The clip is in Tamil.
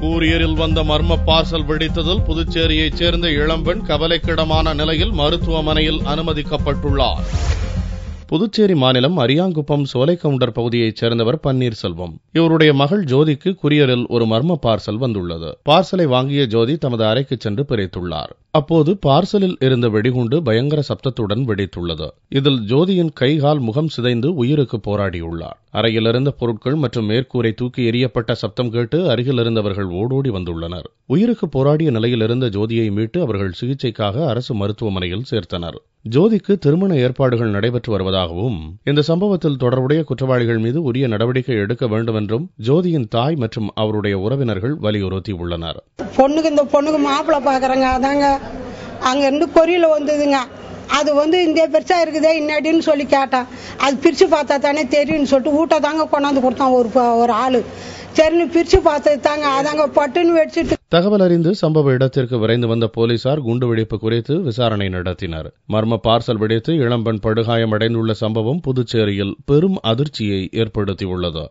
கூரியரில் வந்த மர்ம பார்சல் வெடித்ததில் புதுச்சேரியைச் சேர்ந்த இளம்பெண் கவலைக்கிடமான நிலையில் மருத்துவமனையில் அனுமதிக்கப்பட்டுள்ளார். புதுச்சேரி மாநிலம் அரியாங்குப்பம் சோலைக்கவுண்டர் பகுதியைச் சேர்ந்தவர் பன்னீர்செல்வம். இவருடைய மகள் ஜோதிக்கு குரியரில் ஒரு மர்ம பார்சல் வந்துள்ளது. பார்சலை வாங்கிய ஜோதி தமது அறைக்கு சென்று பிரித்துள்ளார். அப்போது பார்சலில் இருந்த வெடிகுண்டு பயங்கர சப்தத்துடன் வெடித்துள்ளது. இதில் ஜோதியின் கை கால் முகம் சிதைந்து உயிருக்கு போராடியுள்ளார். அறையில் இருந்த பொருட்கள் மற்றும் மேற்கூரை தூக்கி எறியப்பட்ட சப்தம் கேட்டு அருகில் இருந்தவர்கள் ஓடோடி வந்துள்ளனர். உயிருக்கு போராடிய நிலையில் இருந்த ஜோதியை மீட்டு அவர்கள் சிகிச்சைக்காக அரசு மருத்துவமனையில் சேர்த்தனர். ஜோதிக்கு திருமண ஏற்பாடுகள் நடைபெற்று வருவதாகவும் இந்த சம்பவத்தில் தொடர்புடைய குற்றவாளிகள் மீது உரிய நடவடிக்கை எடுக்க வேண்டும் என்றும் ஜோதியின் தாய் மற்றும் அவருடைய உறவினர்கள் வலியுறுத்தியுள்ளனர். பொண்ணுக்கு மாப்பிள்ளை பாக்குறாங்க, அதாங்க அங்க இருந்து கொரியில வந்ததுங்க. அது இந்த பெருசா இருக்குதே இன்னாடின்னு சொல்லி கேட்டான். அது பிரிச்சு பார்த்தா தானே தெரியும்னு சொல்லிட்டு ஊட்ட தாங்க கொண்டாந்து கொடுத்தான் ஒரு ஆளு. சரின்னு பிரிச்சு பார்த்தது தாங்க, அதாங்க பட்டுன்னு வெடிச்சிட்டு. தகவல் அறிந்து சம்பவ இடத்திற்கு விரைந்து வந்த போலீசார் குண்டுவெடிப்பு குறித்து விசாரணை நடத்தினர். மர்ம பார்சல் வெடித்து இளம்பெண் படுகாயம் அடைந்துள்ள சம்பவம் புதுச்சேரியில் பெரும் அதிர்ச்சியை ஏற்படுத்தியுள்ளது.